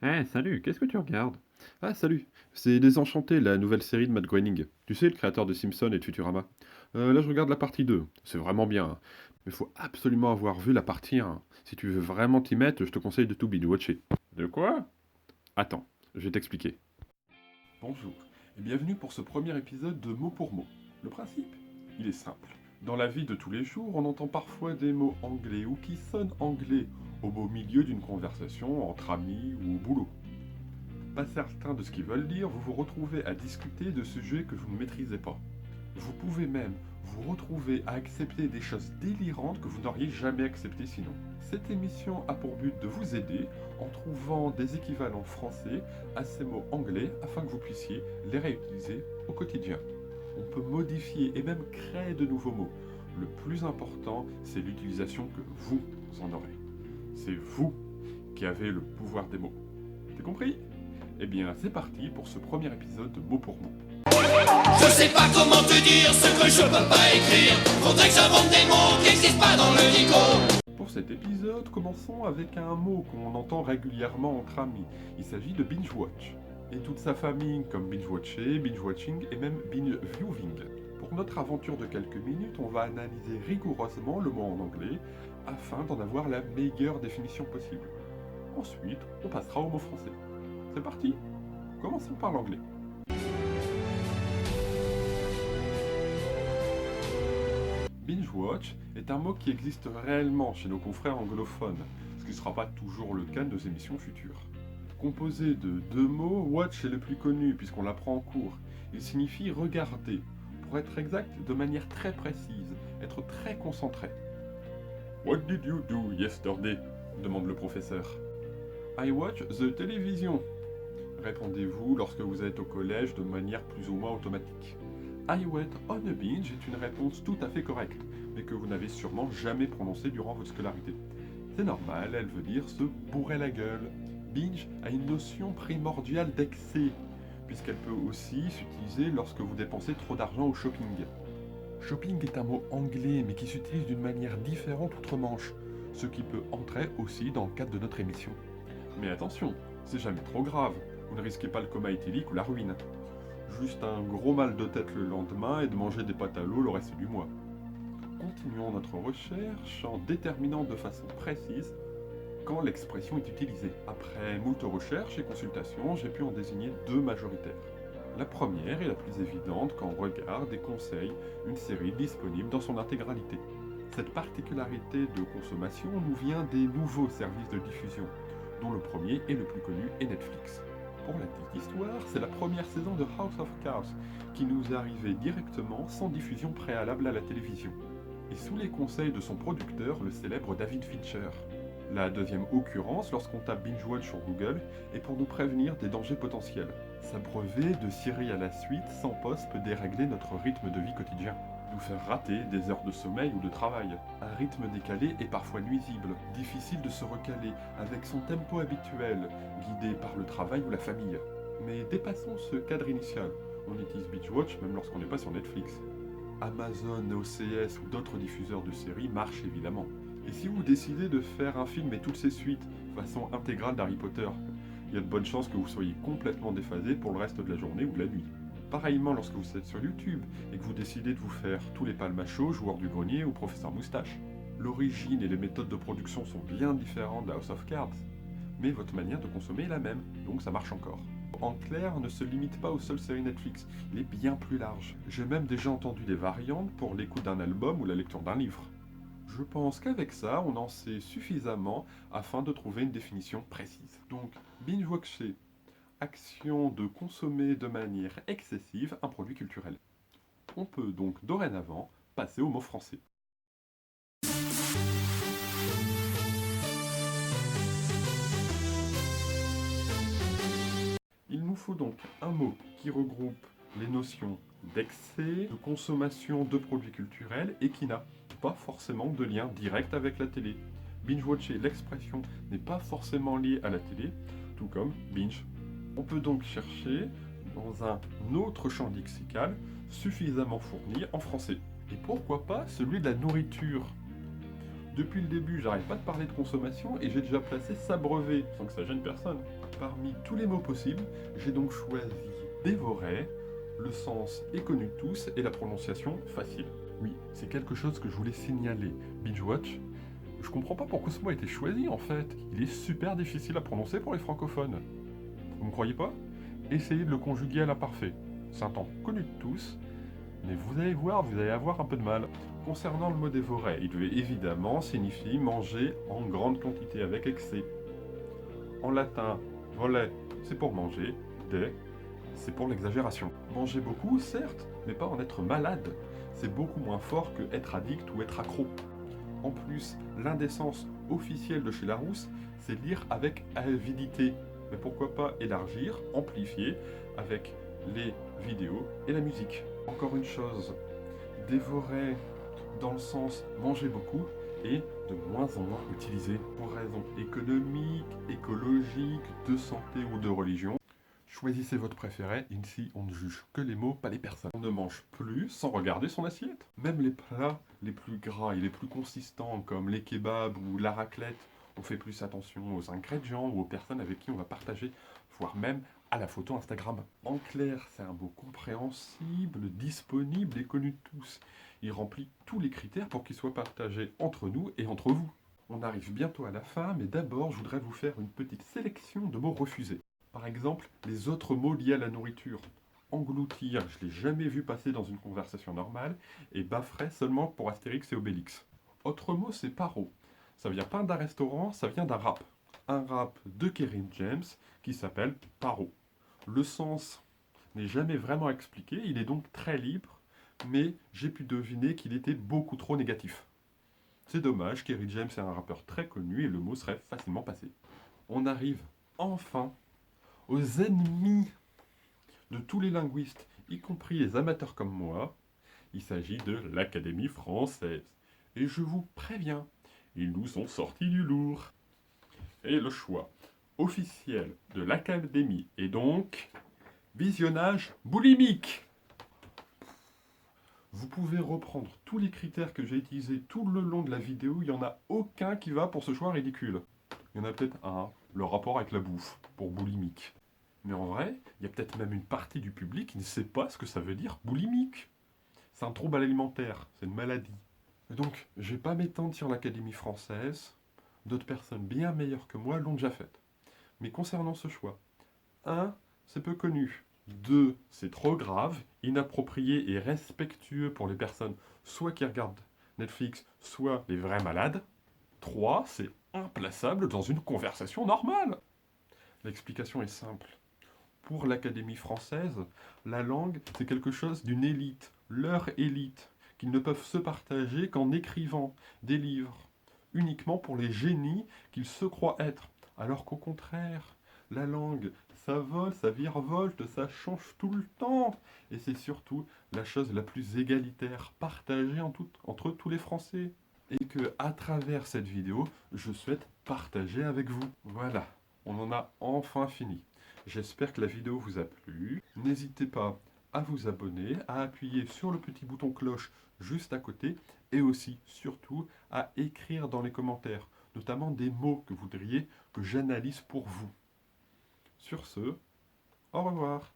Salut, qu'est-ce que tu regardes? Ah, salut, c'est Désenchanté, la nouvelle série de Matt Groening. Tu sais, le créateur de Simpson et de Futurama. Là, je regarde la partie 2. C'est vraiment bien, hein. Mais faut absolument avoir vu la partie 1. Si tu veux vraiment t'y mettre, je te conseille de tout binge-watcher. De quoi? Attends, je vais t'expliquer. Bonjour, et bienvenue pour ce premier épisode de Mot pour mot. Le principe, il est simple. Dans la vie de tous les jours, on entend parfois des mots anglais ou qui sonnent anglais au beau milieu d'une conversation entre amis ou au boulot. Pas certain de ce qu'ils veulent dire, vous vous retrouvez à discuter de sujets que vous ne maîtrisez pas. Vous pouvez même vous retrouver à accepter des choses délirantes que vous n'auriez jamais acceptées sinon. Cette émission a pour but de vous aider en trouvant des équivalents français à ces mots anglais afin que vous puissiez les réutiliser au quotidien. On peut modifier et même créer de nouveaux mots. Le plus important, c'est l'utilisation que vous en aurez. C'est vous qui avez le pouvoir des mots. T'as compris? Eh bien, c'est parti pour ce premier épisode de Mot pour mot. Je sais pas comment te dire ce que je peux pas écrire. Faudrait que j'invente des mots qui n'existent pas dans le dico. Pour cet épisode, commençons avec un mot qu'on entend régulièrement entre amis. Il s'agit de binge watch. Et toute sa famille, comme binge watcher, binge watching et même binge viewing. Pour notre aventure de quelques minutes, on va analyser rigoureusement le mot en anglais afin d'en avoir la meilleure définition possible. Ensuite, on passera au mot français. C'est parti? Commençons par l'anglais. Binge watch est un mot qui existe réellement chez nos confrères anglophones, ce qui ne sera pas toujours le cas de nos émissions futures. Composé de deux mots, watch est le plus connu puisqu'on l'apprend en cours. Il signifie regarder, pour être exact, de manière très précise, être très concentré. What did you do yesterday? Demande le professeur. I watch the television. Répondez-vous lorsque vous êtes au collège de manière plus ou moins automatique. I went on a binge est une réponse tout à fait correcte, mais que vous n'avez sûrement jamais prononcée durant votre scolarité. C'est normal, elle veut dire se bourrer la gueule. Binge a une notion primordiale d'excès, puisqu'elle peut aussi s'utiliser lorsque vous dépensez trop d'argent au shopping. Shopping est un mot anglais, mais qui s'utilise d'une manière différente outre-Manche, ce qui peut entrer aussi dans le cadre de notre émission. Mais attention, c'est jamais trop grave, vous ne risquez pas le coma éthylique ou la ruine. Juste un gros mal de tête le lendemain et de manger des pâtes à l'eau le reste du mois. Continuons notre recherche en déterminant de façon précise quand l'expression est utilisée. Après moult recherches et consultations, j'ai pu en désigner deux majoritaires. La première est la plus évidente quand on regarde et conseille une série disponible dans son intégralité. Cette particularité de consommation nous vient des nouveaux services de diffusion, dont le premier et le plus connu est Netflix. Pour la petite histoire, c'est la première saison de House of Cards qui nous est arrivée directement sans diffusion préalable à la télévision, et sous les conseils de son producteur, le célèbre David Fincher. La deuxième occurrence, lorsqu'on tape Binge Watch sur Google, est pour nous prévenir des dangers potentiels. S'abreuver de Siri à la suite sans pause peut dérégler notre rythme de vie quotidien, nous faire rater des heures de sommeil ou de travail. Un rythme décalé est parfois nuisible, difficile de se recaler avec son tempo habituel, guidé par le travail ou la famille. Mais dépassons ce cadre initial. On utilise Binge Watch même lorsqu'on n'est pas sur Netflix. Amazon, OCS ou d'autres diffuseurs de séries marchent évidemment. Et si vous décidez de faire un film et toutes ses suites, façon intégrale d'Harry Potter, il y a de bonnes chances que vous soyez complètement déphasé pour le reste de la journée ou de la nuit. Pareillement lorsque vous êtes sur YouTube et que vous décidez de vous faire tous les palmachos, joueurs du grenier ou professeur moustache. L'origine et les méthodes de production sont bien différentes de House of Cards, mais votre manière de consommer est la même, donc ça marche encore. En clair, ne se limite pas aux seules séries Netflix, il est bien plus large. J'ai même déjà entendu des variantes pour l'écoute d'un album ou la lecture d'un livre. Je pense qu'avec ça, on en sait suffisamment afin de trouver une définition précise. Donc, binge-watcher, action de consommer de manière excessive un produit culturel. On peut donc dorénavant passer au mot français. Il nous faut donc un mot qui regroupe les notions d'excès, de consommation de produits culturels et qui n'a pas forcément de lien direct avec la télé. Binge-watcher, l'expression n'est pas forcément liée à la télé, tout comme binge. On peut donc chercher dans un autre champ lexical suffisamment fourni en français. Et pourquoi pas celui de la nourriture? Depuis le début, j'arrête pas de parler de consommation et j'ai déjà placé s'abreuver, sans que ça gêne personne. Parmi tous les mots possibles, j'ai donc choisi dévorer, le sens est connu de tous et la prononciation facile. Oui, c'est quelque chose que je voulais signaler. Binge Watch, je comprends pas pourquoi ce mot a été choisi en fait. Il est super difficile à prononcer pour les francophones. Vous me croyez pas? Essayez de le conjuguer à l'imparfait. C'est un temps connu de tous, mais vous allez voir, vous allez avoir un peu de mal. Concernant le mot dévorer, il devait évidemment signifier manger en grande quantité avec excès. En latin, voler, c'est pour manger, de, c'est pour l'exagération. Manger beaucoup, certes, mais pas en être malade. C'est beaucoup moins fort que être addict ou être accro. En plus, l'indécence officielle de chez Larousse, c'est lire avec avidité. Mais pourquoi pas élargir, amplifier avec les vidéos et la musique. Encore une chose, dévorer dans le sens manger beaucoup est de moins en moins utilisé pour raisons économiques, écologiques, de santé ou de religion. Choisissez votre préféré, ici on ne juge que les mots, pas les personnes. On ne mange plus sans regarder son assiette. Même les plats les plus gras et les plus consistants comme les kebabs ou la raclette, on fait plus attention aux ingrédients ou aux personnes avec qui on va partager, voire même à la photo Instagram. En clair, c'est un mot compréhensible, disponible et connu de tous. Il remplit tous les critères pour qu'il soit partagé entre nous et entre vous. On arrive bientôt à la fin, mais d'abord je voudrais vous faire une petite sélection de mots refusés. Par exemple, les autres mots liés à la nourriture. Engloutir, je ne l'ai jamais vu passer dans une conversation normale, et bafferet seulement pour Astérix et Obélix. Autre mot, c'est paro. Ça vient pas d'un restaurant, ça vient d'un rap. Un rap de Kerry James qui s'appelle Paro. Le sens n'est jamais vraiment expliqué, il est donc très libre, mais j'ai pu deviner qu'il était beaucoup trop négatif. C'est dommage, Kerry James est un rappeur très connu et le mot serait facilement passé. On arrive enfin aux ennemis de tous les linguistes, y compris les amateurs comme moi. Il s'agit de l'Académie française. Et je vous préviens, ils nous ont sortis du lourd. Et le choix officiel de l'Académie est donc visionnage boulimique. Vous pouvez reprendre tous les critères que j'ai utilisés tout le long de la vidéo, il n'y en a aucun qui va pour ce choix ridicule. Il y en a peut-être un, le rapport avec la bouffe, pour boulimique. Mais en vrai, il y a peut-être même une partie du public qui ne sait pas ce que ça veut dire boulimique. C'est un trouble alimentaire, c'est une maladie. Et donc, je vais pas m'étendre sur l'Académie française. D'autres personnes bien meilleures que moi l'ont déjà fait. Mais concernant ce choix, 1, c'est peu connu. 2, c'est trop grave, inapproprié et respectueux pour les personnes soit qui regardent Netflix, soit les vrais malades. 3, c'est implaçable dans une conversation normale. L'explication est simple. Pour l'Académie française, la langue, c'est quelque chose d'une élite, leur élite, qu'ils ne peuvent se partager qu'en écrivant des livres, uniquement pour les génies qu'ils se croient être. Alors qu'au contraire, la langue, ça vole, ça virevolte, ça change tout le temps. Et c'est surtout la chose la plus égalitaire, partagée entre tous les Français. Et que, à travers cette vidéo, je souhaite partager avec vous. Voilà, on en a enfin fini. J'espère que la vidéo vous a plu. N'hésitez pas à vous abonner, à appuyer sur le petit bouton cloche juste à côté et aussi, surtout, à écrire dans les commentaires, notamment des mots que vous voudriez que j'analyse pour vous. Sur ce, au revoir.